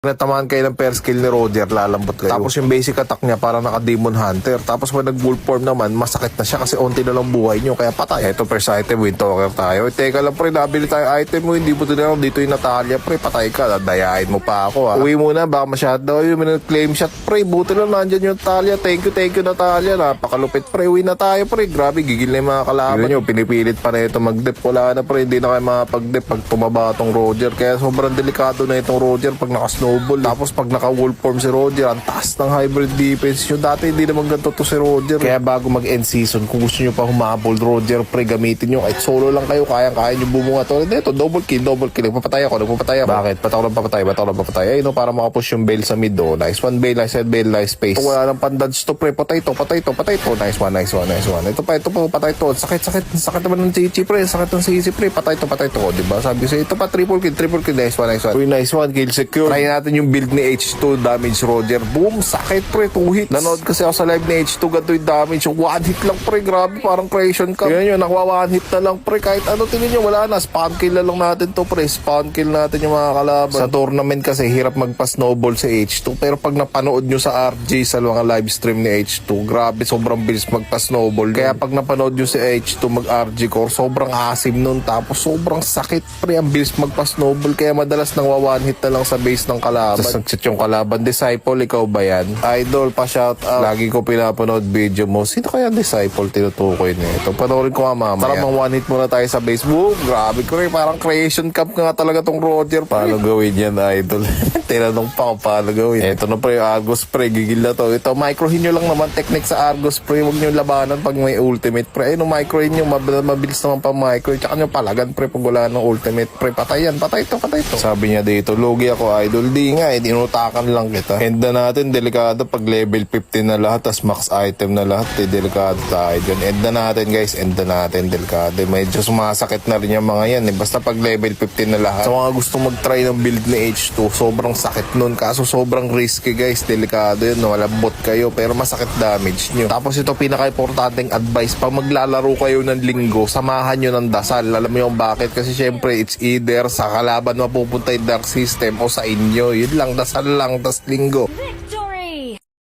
Natamaan kayo ng first skill ni Roger, lalambot kayo. Tapos yung basic attack niya para naka-demon hunter. Tapos pag nag-wolf form naman, masakit na siya kasi onti na lang buhay nyo. Kaya patay. Ito first item, Windtalker tayo. Teka lang pre, nabili tayo item mo. Hindi mo tinanong dito yung Natalia pre. Patay ka, dadayain mo pa ako ha. Uwi muna, baka masyado yung claim shot pre. Buti lang nandyan yung Natalia. Thank you Natalia. Napakalupit pre. Uwi na tayo pre. Grabe, gigil na yung mga kalaban nyo. Pinipilit pa na ito mag-dep. Wala na pre, hindi na kayo makapag-dep pag tumaba tong Roger. Kaya sobrang delikado na itong Roger pag naka-snowball. Tapos pag naka-wolf form si Roger, ang taas ng hybrid defense nyo. Dati hindi naman ganito to si Roger. Kaya bago mag-end season, kung gusto nyo pa humabol Roger, pre, gamitin nyo. Kahit solo lang kayo, kaya nyo bumunga to. Ito, double kill. Nagpapatay ako. Bakit? Ba't ako nagpapatay? Ay, no, para makapush yung bail sa mid, oh. Nice one, bail, nice space. Kung wala nang pandodge to, pre, patay to. Nice one. Ito pa, patay to. Sakit naman ng chichi, pre. Sakit ng sisi, pre. Patay to. Diba? Sabi ko sa'yo, ito pa, triple kill. Nice one. Uy, nice one, kill secure. Try natin yung build ni H2, damage Roger. Boom, sakit pre, 2 hits. Nanood kasi ako sa live ni H2, ganito yung damage. 1 hit lang pre, grabe, parang creation cup. Tingnan nyo, nakwa 1 hit na lang pre, kahit ano, tingnan nyo, wala na. Spawn kill na lang natin to pre, spawn kill natin yung mga kalaban. Sa tournament kasi, hirap magpa-snowball si H2. Pero pag napanood nyo sa RJ, sa mga live stream ni H2, grabe, sobrang bilis magpa-snowball. Kaya pag napanood nyo si H2 mag-RG core, sobrang asim nun. Tapos sobrang sakit pre, ang bilis magpa-snowball. Kaya madalas nang 1 hit na lang sa base ng kalaban. Nagchat yung kalaban. Disciple, ikaw ba yan? Idol, pa-shout out. Lagi ko pinapanood video mo. Sino kaya Disciple tinutukoy nito? Panoorin ko nga mamaya. Tara, mang 1 hit muna tayo sa base. Boom! Grabe ko rin. Parang creation cup nga talaga tong Roger. Paano gawin yan, idol? Tinanong pa kung paano gawin. Ito na pre, Argos pre. Gigil na to. Ito, microhin nyo lang naman. Technique sa Argos pre. Huwag nyo labanan pag may ultimate pre. Ayun, microhin nyo. Mabilis naman pa micro. Tsaka nyo palagan pre pag wala ng ultimate pre. Patay yan. Patay to. Sabi niya dito, lugi ako, idol. Di nga, dinutakan lang kita. End na natin, delikado pag level 15 na lahat, tas max item na lahat, delikado tayo dyan. End na natin guys, delikado. Medyo sumasakit na rin yung mga yan basta pag level 15 na lahat. Sa mga gusto mag-try ng build ni H2, sobrang sakit nun, kaso sobrang risky guys, delikado yun, malambot kayo, pero masakit damage nyo. Tapos ito, pinaka-importanting advice, pag maglalaro kayo ng linggo, samahan nyo ng dasal. Alam mo yung bakit? Kasi syempre, it's either sa kalaban mapupunta yung dark system o sa inyo. Yun lang, dasal lang, tas linggo.